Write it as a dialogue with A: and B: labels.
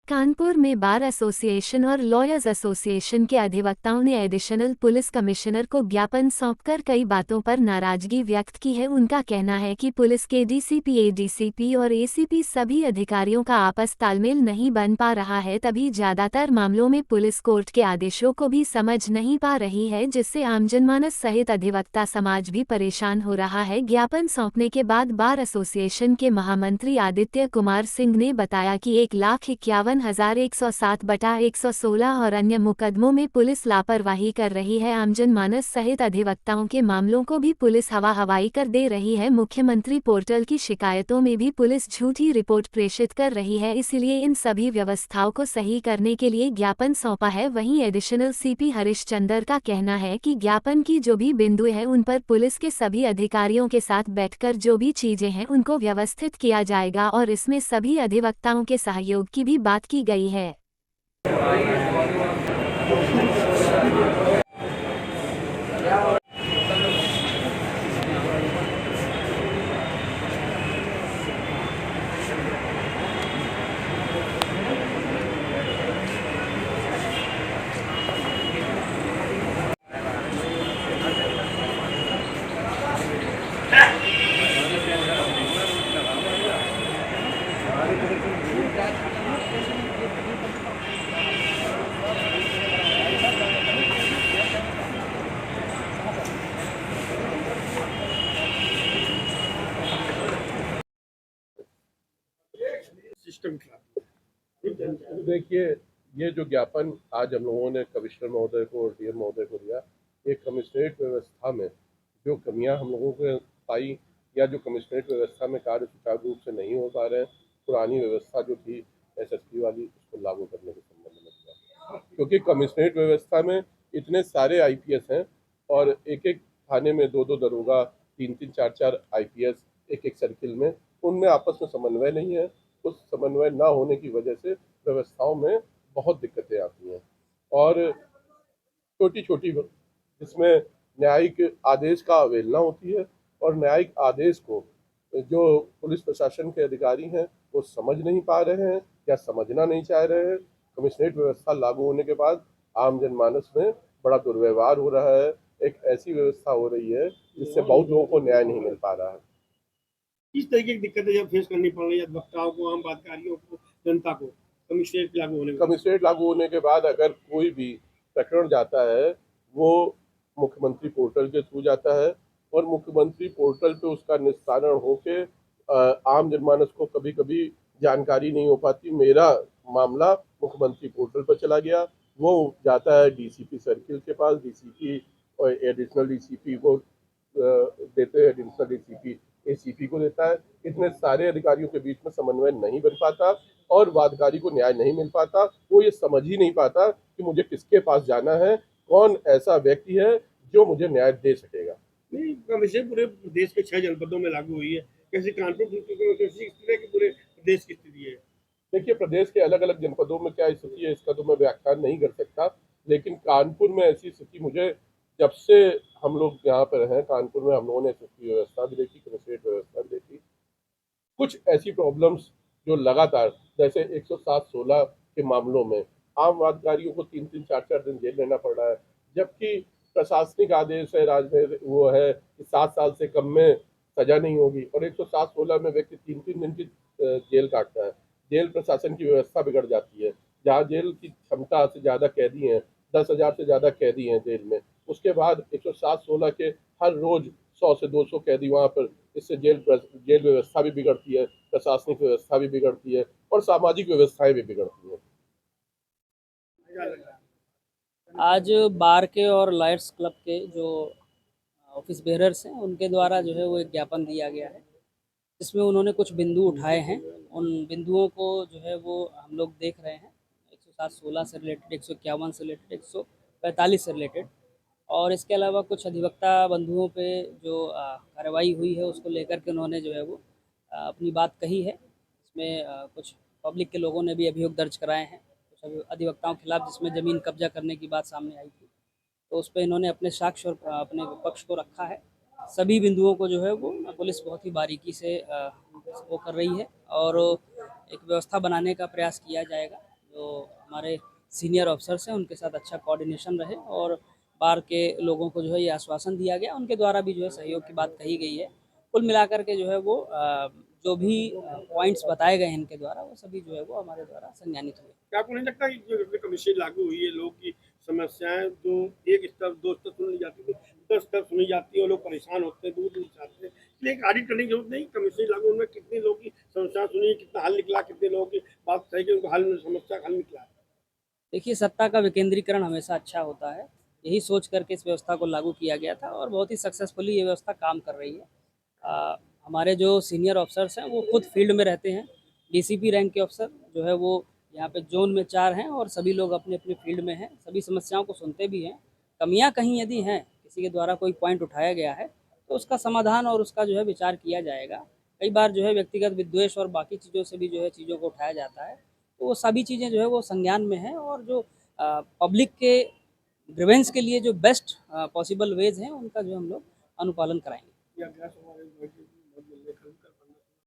A: कानपुर में bar association और lawyers association के अधिवक्ताओं ने एडिशनल पुलिस कमिश्नर को ज्ञापन सौंपकर कई बातों पर नाराजगी व्यक्त की है। उनका कहना है कि पुलिस के डीसीपी, एडीसीपी और एसीपी सभी अधिकारियों का आपस तालमेल नहीं बन पा रहा है, तभी ज्यादातर मामलों में पुलिस कोर्ट के आदेशों को भी समझ नहीं पा रही है, जिससे आम जनमानस सहित अधिवक्ता समाज भी परेशान हो रहा है। ज्ञापन सौंपने के बाद बार एसोसिएशन के महामंत्री आदित्य कुमार सिंह ने बताया कि 1,51,107/116 और अन्य मुकदमों में पुलिस लापरवाही कर रही है। आम जनमानस सहित अधिवक्ताओं के मामलों को भी पुलिस हवा-हवाई कर दे रही है। मुख्यमंत्री पोर्टल की शिकायतों में भी पुलिस झूठी रिपोर्ट प्रेषित कर रही है, इसलिए इन सभी व्यवस्थाओं को सही करने के लिए ज्ञापन सौंपा है। वहीं एडिशनल सीपी हरिश्चंद्र का कहना है कि ज्ञापन की जो भी बिंदु है उन पर पुलिस के सभी अधिकारियों के साथ बैठकर जो भी चीजें हैं उनको व्यवस्थित किया जाएगा और इसमें सभी अधिवक्ताओं के सहयोग की भी बात की गई है।
B: सिस्टम
C: देखिए, ये जो ज्ञापन आज हम लोगों ने कमिश्नर महोदय को और डीएम महोदय को दिया, एक कमिश्नरेट व्यवस्था में जो कमियां हम लोगों को पाई या जो कमिश्नरेट व्यवस्था में कार्य सुचारू रूप से नहीं हो पा रहे हैं, पुरानी व्यवस्था जो थी एसएसपी वाली, उसको लागू करने के संबंध में दिया। क्योंकि कमिश्नरेट व्यवस्था में इतने सारे आईपीएस हैं और एक एक थाने में दो दो दरोगा, तीन तीन चार चार आईपीएस एक एक सर्किल में, उनमें आपस में समन्वय नहीं है। उस समन्वय ना होने की वजह से व्यवस्थाओं में बहुत दिक्कतें आती हैं और छोटी छोटी जिसमें न्यायिक आदेश का अवहेलना होती है और न्यायिक आदेश को जो पुलिस प्रशासन के अधिकारी हैं वो समझ नहीं पा रहे हैं या समझना नहीं चाह रहे हैं। कमिश्नरेट व्यवस्था लागू होने के बाद आम जनमानस में बड़ा दुर्व्यवहार हो रहा है। एक ऐसी व्यवस्था हो रही है जिससे बहुत लोगों को न्याय नहीं मिल पा रहा है।
B: किस तरीके की दिक्कतें जब फेस करनी पड़ रही है वक्ताओं को, आम अधिकारियों को, जनता को
C: कमिश्नरेट लागू होने के बाद अगर कोई भी प्रकरण जाता है वो मुख्यमंत्री पोर्टल के थ्रू जाता है और मुख्यमंत्री पोर्टल पे उसका निस्तारण होके आम जनमानस को कभी कभी जानकारी नहीं हो पाती। मेरा मामला मुख्यमंत्री पोर्टल पर चला गया, वो जाता है डीसीपी सर्किल के पास, डीसीपी और एडिशनल डीसीपी को देते हैं, एडिशनल डीसीपी एसीपी को देता है। इतने सारे अधिकारियों के बीच में समन्वय नहीं बन पाता और वादकारी को न्याय नहीं मिल पाता। वो ये समझ ही नहीं पाता कि मुझे किसके पास जाना है, कौन ऐसा व्यक्ति है जो मुझे न्याय दे सकेगा।
B: नहीं, कमीशन पूरे देश के 6 जनपदों में लागू हुई है, कैसे कानपुर की पूरे देश की स्थिति है?
C: देखिए, प्रदेश के अलग अलग जनपदों में क्या स्थिति है इसका तो मैं व्याख्यान नहीं कर सकता, लेकिन कानपुर में ऐसी स्थिति मुझे जब से हम लोग यहाँ पर हैं, कानपुर में हम लोगों ने एसएसपी व्यवस्था भी देखी, कमिश्नरेट व्यवस्था भी देखी। कुछ ऐसी प्रॉब्लम्स जो लगातार जैसे 107-16 के मामलों में आम अधिकारियों को 3-3 4-4 दिन जेल रहना पड़ रहा है, जबकि प्रशासनिक आदेश है, राजनीतिक वो है कि 7 साल से कम में सजा नहीं होगी और 107-16 में व्यक्ति 3-3 दिन की जेल काटता है। जेल प्रशासन की व्यवस्था बिगड़ जाती है। जहाँ जेल की क्षमता से ज़्यादा कैदी हैं, 10,000 से ज़्यादा कैदी हैं जेल में, उसके बाद 107-16 के हर रोज 100 से 200 कैदी वहाँ पर, इससे जेल व्यवस्था भी बिगड़ती है, प्रशासनिक व्यवस्था भी बिगड़ती है और सामाजिक व्यवस्थाएं भी बिगड़ती हैं।
D: आज बार के और लायर्स क्लब के जो ऑफिस बेरर्स हैं उनके द्वारा जो है वो एक ज्ञापन दिया गया है, जिसमें उन्होंने कुछ बिंदु उठाए हैं। उन बिंदुओं को जो है वो हम लोग देख रहे हैं, 107-16 से रिलेटेड, 151 से रिलेटेड, 145 से रिलेटेड, और इसके अलावा कुछ अधिवक्ता बंधुओं पे जो कार्रवाई हुई है उसको लेकर के उन्होंने जो है वो अपनी बात कही है। इसमें कुछ पब्लिक के लोगों ने भी अभियोग दर्ज कराए हैं कुछ अधिवक्ताओं के खिलाफ, जिसमें ज़मीन कब्जा करने की बात सामने आई थी, तो उस पर इन्होंने अपने साक्ष्य और अपने पक्ष को रखा है। सभी बिंदुओं को जो है वो पुलिस बहुत ही बारीकी से वो कर रही है और एक व्यवस्था बनाने का प्रयास किया जाएगा। तो हमारे सीनियर ऑफिसर्स हैं उनके साथ अच्छा कोऑर्डिनेशन रहे और बार के लोगों को जो है ये आश्वासन दिया गया, उनके द्वारा भी जो है सहयोग की बात कही गई है। कुल मिलाकर के जो है वो जो भी पॉइंट्स बताए गए हैं इनके द्वारा वो सभी जो है वो हमारे द्वारा संज्ञानित हुए।
B: क्या आपको नहीं लगता कि जो कमीशन लागू हुई है, लोग की समस्याएं जो एक स्तर दो स्तर सुन ली जाती है, 10 स्तर सुनी जाती है और लोग परेशान होते हैं, दूर दूर जाते हैं, इसलिए एक ऑडिट करने की जरूरत नहीं? कमीशन लागू उनमें कितने लोगों की समस्या सुनी, कितना हल निकला, कितने लोगों की बात सही कि उनको हल समस्या का हल निकला है?
D: देखिए, सत्ता का विकेंद्रीकरण हमेशा अच्छा होता है। यही सोच करके इस व्यवस्था को लागू किया गया था और बहुत ही सक्सेसफुली ये व्यवस्था काम कर रही है। हमारे जो सीनियर ऑफिसर्स हैं वो खुद फील्ड में रहते हैं। डीसीपी रैंक के अफसर जो है वो यहाँ पे ज़ोन में 4 हैं और सभी लोग अपने-अपने फील्ड में हैं। सभी समस्याओं को सुनते भी हैं। कमियाँ कहीं यदि हैं, किसी के द्वारा कोई पॉइंट उठाया गया है, तो उसका समाधान और उसका जो है विचार किया जाएगा। कई बार जो है व्यक्तिगत विद्वेष और बाकी चीज़ों से भी जो है चीज़ों को उठाया जाता है। तो वो सभी चीज़ें जो है वो संज्ञान में हैं और जो पब्लिक के ग्रीवेंस के लिए जो बेस्ट पॉसिबल वेज हैं उनका जो हम लोग अनुपालन कराएंगे।
B: या गैस हमारे बहुत जल्दी खत्म कर